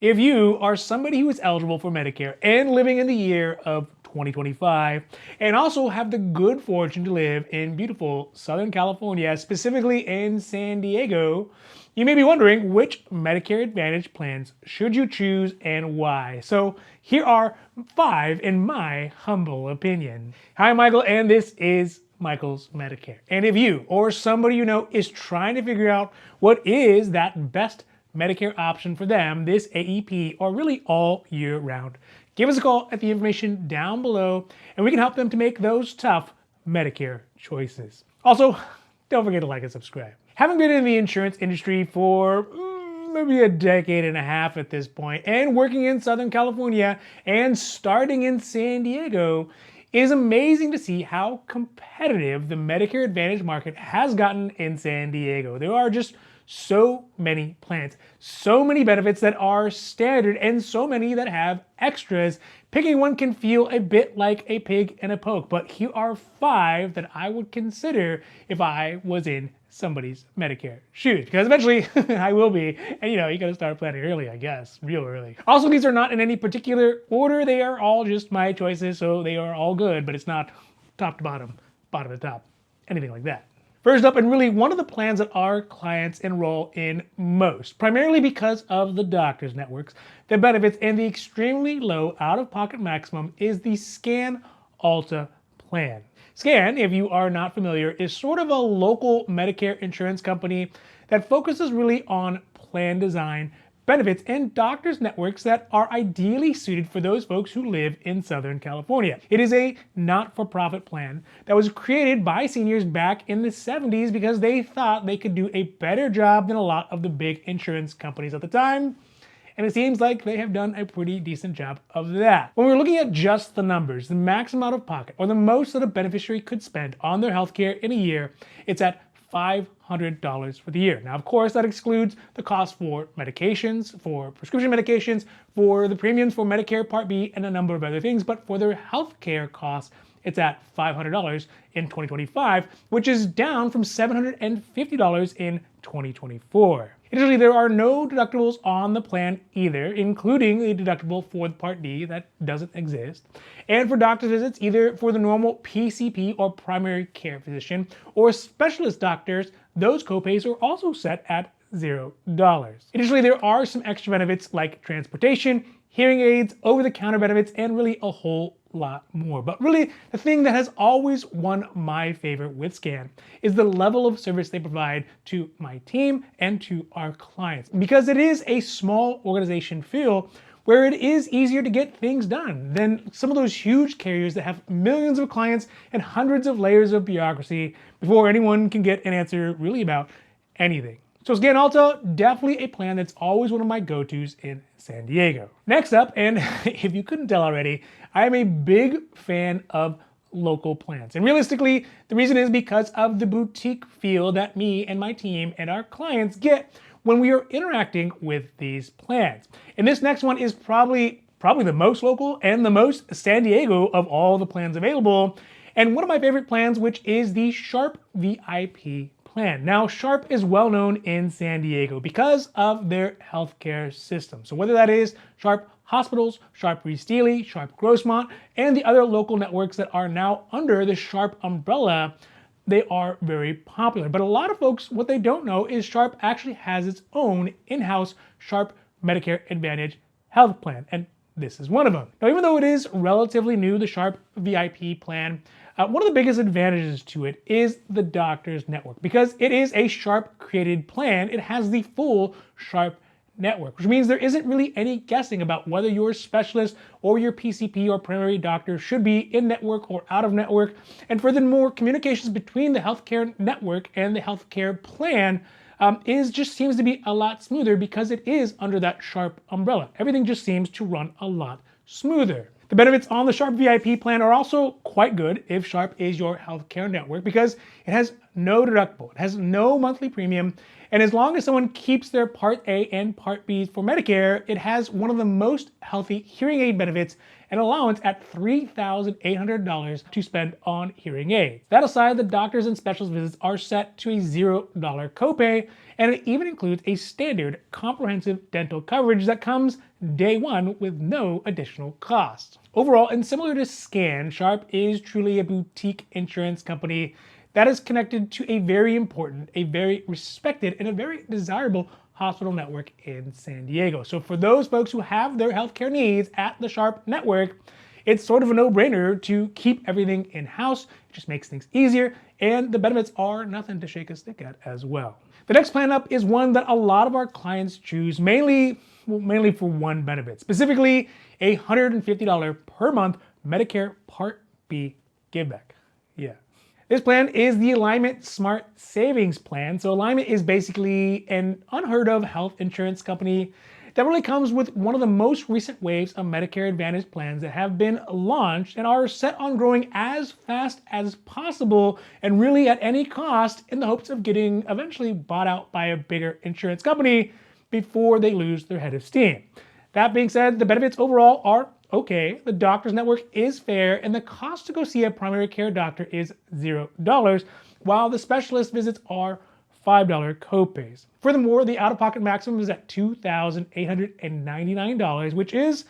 If you are somebody who is eligible for Medicare and living in the year of 2025, and also have the good fortune to live in beautiful Southern California, specifically in San Diego, you may be wondering which Medicare Advantage plans should you choose and why. So here are 5 in my humble opinion. Hi, Michael, and this is Michael's Medicare. And if you or somebody you know is trying to figure out what is that best Medicare option for them this AEP or really all year round, give us a call at the information down below and we can help them to make those tough Medicare choices. Also, don't forget to like and subscribe. Having been in the insurance industry for maybe a decade and a half at this point, and working in Southern California and starting in San Diego, it is amazing to see how competitive the Medicare Advantage market has gotten in San Diego. There are just so many plans, so many benefits that are standard, and so many that have extras. Picking one can feel a bit like a pig in a poke, but here are 5 that I would consider if I was in somebody's Medicare shoes, because eventually I will be, and you gotta start planning early, I guess, real early. Also, these are not in any particular order, they are all just my choices, so they are all good, but it's not top to bottom, bottom to top, anything like that. First up, and really one of the plans that our clients enroll in most, primarily because of the doctor's networks, the benefits, and the extremely low out-of-pocket maximum, is the Scan Alta plan. Scan, if you are not familiar, is sort of a local Medicare insurance company that focuses really on plan design, benefits, and doctors' networks that are ideally suited for those folks who live in Southern California. It is a not-for-profit plan that was created by seniors back in the 70s because they thought they could do a better job than a lot of the big insurance companies at the time. And it seems like they have done a pretty decent job of that. When we're looking at just the numbers, the max amount of pocket, or the most that a beneficiary could spend on their healthcare in a year, it's at $500 for the year. Now, of course, that excludes the cost for medications, for prescription medications, for the premiums for Medicare Part B, and a number of other things. But for their healthcare costs, it's at $500 in 2025, which is down from $750 in 2024. Additionally, there are no deductibles on the plan either, including the deductible for the Part D that doesn't exist. And for doctor's visits, either for the normal PCP or primary care physician or specialist doctors, those copays are also set at $0. Additionally, there are some extra benefits like transportation, hearing aids, over-the-counter benefits, and really a whole lot more. But really, the thing that has always won my favor with Scan is the level of service they provide to my team and to our clients. Because it is a small organization feel where it is easier to get things done than some of those huge carriers that have millions of clients and hundreds of layers of bureaucracy before anyone can get an answer really about anything. So Scan Alta, definitely a plan that's always one of my go-tos in San Diego. Next up, and if you couldn't tell already, I am a big fan of local plans. And realistically, the reason is because of the boutique feel that me and my team and our clients get when we are interacting with these plans. And this next one is probably the most local and the most San Diego of all the plans available. And one of my favorite plans, which is the Sharp VIP plan. Now, Sharp is well known in San Diego because of their healthcare system. So whether that is Sharp Hospitals, Sharp Reed-Steely, Sharp Grossmont, and the other local networks that are now under the Sharp umbrella, they are very popular. But a lot of folks, what they don't know is Sharp actually has its own in-house Sharp Medicare Advantage health plan, and this is one of them. Now, even though it is relatively new, the Sharp VIP plan, one of the biggest advantages to it is the doctor's network. Because it is a Sharp created plan, it has the full Sharp network, which means there isn't really any guessing about whether your specialist or your PCP or primary doctor should be in network or out of network. And furthermore, communications between the healthcare network and the healthcare plan just seems to be a lot smoother because it is under that Sharp umbrella. Everything just seems to run a lot smoother. The benefits on the Sharp VIP plan are also quite good if Sharp is your healthcare network because it has no deductible, it has no monthly premium, And as long as someone keeps their Part A and Part B for Medicare, it has one of the most healthy hearing aid benefits, an allowance at $3,800 to spend on hearing aids. That aside, the doctors and specialist visits are set to a $0 copay, and it even includes a standard comprehensive dental coverage that comes day one with no additional cost. Overall, and similar to Scan, Sharp is truly a boutique insurance company that is connected to a very important, a very respected, and a very desirable hospital network in San Diego. So for those folks who have their healthcare needs at the Sharp network, it's sort of a no-brainer to keep everything in-house. It just makes things easier, and the benefits are nothing to shake a stick at as well. The next plan up is one that a lot of our clients choose mainly for one benefit, specifically a $150 per month Medicare Part B giveback. Yeah. This plan is the Alignment Smart Savings Plan. So Alignment is basically an unheard of health insurance company that really comes with one of the most recent waves of Medicare Advantage plans that have been launched and are set on growing as fast as possible and really at any cost in the hopes of getting eventually bought out by a bigger insurance company before they lose their head of steam. That being said, the benefits overall are okay, the doctor's network is fair, and the cost to go see a primary care doctor is $0, while the specialist visits are $5 copays. Furthermore, the out-of-pocket maximum is at $2,899, which is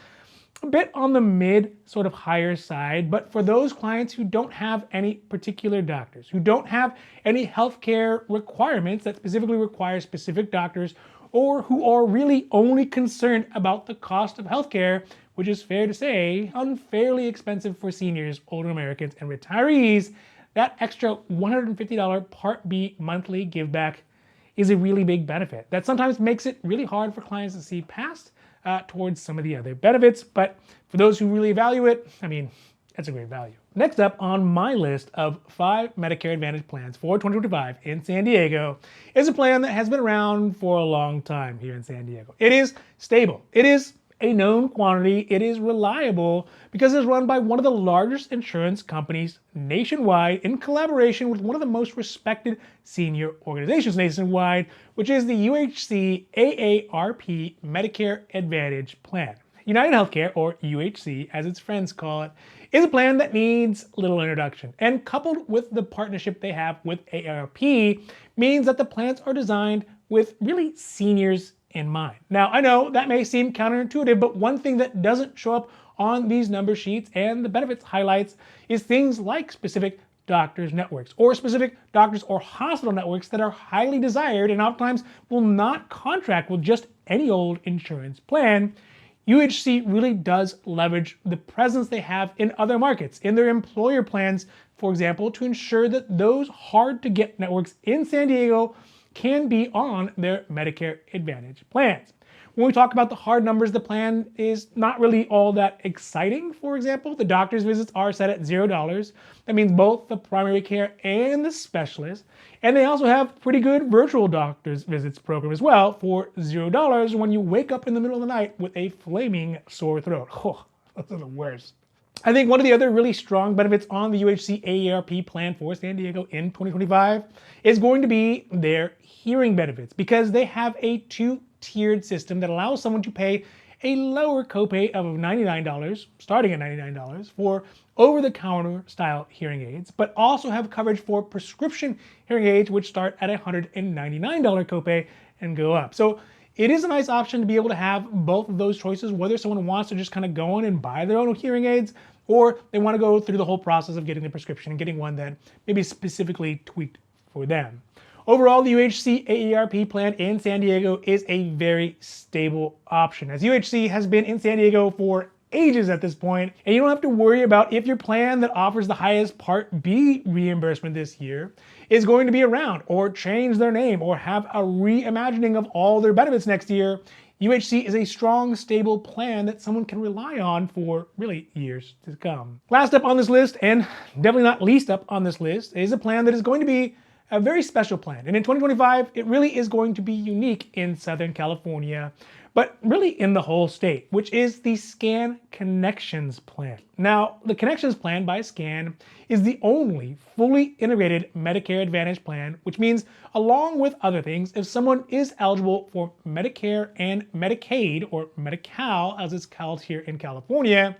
a bit on the mid, sort of higher side, but for those clients who don't have any particular doctors, who don't have any healthcare requirements that specifically require specific doctors, or who are really only concerned about the cost of healthcare, which is fair to say, unfairly expensive for seniors, older Americans, and retirees, that extra $150 Part B monthly giveback is a really big benefit. That sometimes makes it really hard for clients to see past towards some of the other benefits, but for those who really value it, I mean, that's a great value. Next up on my list of 5 Medicare Advantage plans for 2025 in San Diego is a plan that has been around for a long time here in San Diego. It is stable. It is a known quantity. It is reliable because it's run by one of the largest insurance companies nationwide in collaboration with one of the most respected senior organizations nationwide, which is the UHC AARP Medicare Advantage Plan. United Healthcare, or UHC as its friends call it, is a plan that needs little introduction, and coupled with the partnership they have with AARP means that the plans are designed with really seniors in mind. Now, I know that may seem counterintuitive, but one thing that doesn't show up on these number sheets and the benefits highlights is things like specific doctors networks or specific doctors or hospital networks that are highly desired and oftentimes will not contract with just any old insurance plan. UHC really does leverage the presence they have in other markets, in their employer plans, for example, to ensure that those hard-to-get networks in San Diego can be on their Medicare Advantage plans. When we talk about the hard numbers, the plan is not really all that exciting. For example, the doctor's visits are set at $0. That means both the primary care and the specialist. And they also have pretty good virtual doctor's visits program as well for $0 when you wake up in the middle of the night with a flaming sore throat. Oh, those are the worst. I think one of the other really strong benefits on the UHC AARP plan for San Diego in 2025 is going to be their hearing benefits, because they have a two-tiered system that allows someone to pay a lower copay of $99, starting at $99, for over-the-counter style hearing aids, but also have coverage for prescription hearing aids, which start at a $199 copay and go up. So it is a nice option to be able to have both of those choices, whether someone wants to just kind of go in and buy their own hearing aids, or they want to go through the whole process of getting the prescription and getting one that maybe specifically tweaked for them. Overall, the UHC AARP plan in San Diego is a very stable option, as UHC has been in San Diego for ages at this point, and you don't have to worry about if your plan that offers the highest Part B reimbursement this year is going to be around, or change their name, or have a reimagining of all their benefits next year. UHC is a strong, stable plan that someone can rely on for really years to come. Last up on this list, and definitely not least up on this list, is a plan that is going to be a very special plan. And in 2025, it really is going to be unique in Southern California, but really in the whole state, which is the Scan Connections Plan. Now, the Connections Plan by Scan is the only fully integrated Medicare Advantage plan, which means, along with other things, if someone is eligible for Medicare and Medicaid, or Medi-Cal as it's called here in California,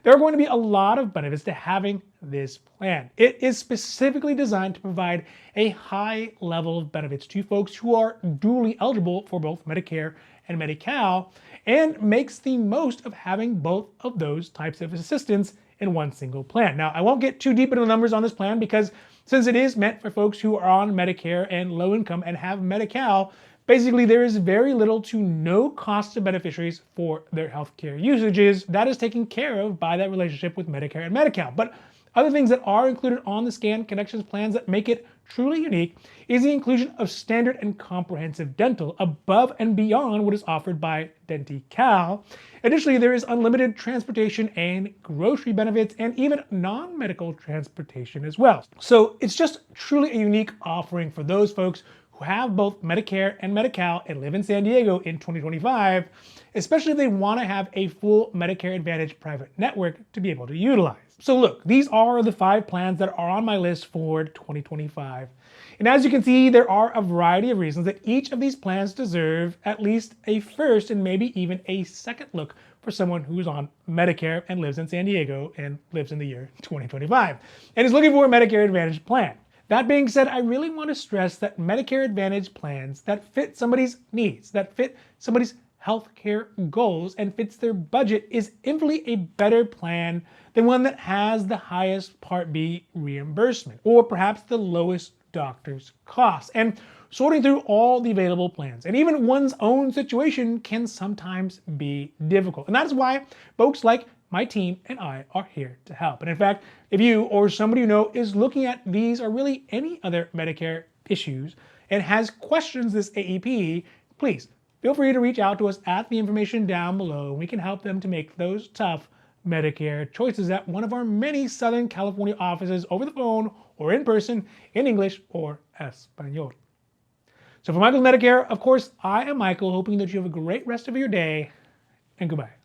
there are going to be a lot of benefits to having this plan. It is specifically designed to provide a high level of benefits to folks who are duly eligible for both Medicare and Medi-Cal, and makes the most of having both of those types of assistance in one single plan. Now, I won't get too deep into the numbers on this plan because since it is meant for folks who are on Medicare and low income and have Medi-Cal, basically there is very little to no cost to beneficiaries for their healthcare usages. That is taken care of by that relationship with Medicare and Medi-Cal. But other things that are included on the Scan Connections plans that make it truly unique is the inclusion of standard and comprehensive dental above and beyond what is offered by Denti-Cal. Additionally, there is unlimited transportation and grocery benefits and even non-medical transportation as well. So it's just truly a unique offering for those folks who have both Medicare and Medi-Cal and live in San Diego in 2025, especially if they want to have a full Medicare Advantage private network to be able to utilize. So look, these are the 5 plans that are on my list for 2025. And as you can see, there are a variety of reasons that each of these plans deserve at least a first and maybe even a second look for someone who's on Medicare and lives in San Diego and lives in the year 2025 and is looking for a Medicare Advantage plan. That being said, I really want to stress that Medicare Advantage plans that fit somebody's needs, that fit somebody's healthcare goals and fits their budget is infinitely a better plan than one that has the highest Part B reimbursement or perhaps the lowest doctor's costs. And sorting through all the available plans and even one's own situation can sometimes be difficult. And that's why folks like my team and I are here to help. And in fact, if you or somebody you know is looking at these or really any other Medicare issues and has questions this AEP, please feel free to reach out to us at the information down below, and we can help them to make those tough Medicare choices at one of our many Southern California offices over the phone or in person in English or Espanol. So for Michael's Medicare, of course, I am Michael, hoping that you have a great rest of your day, and goodbye.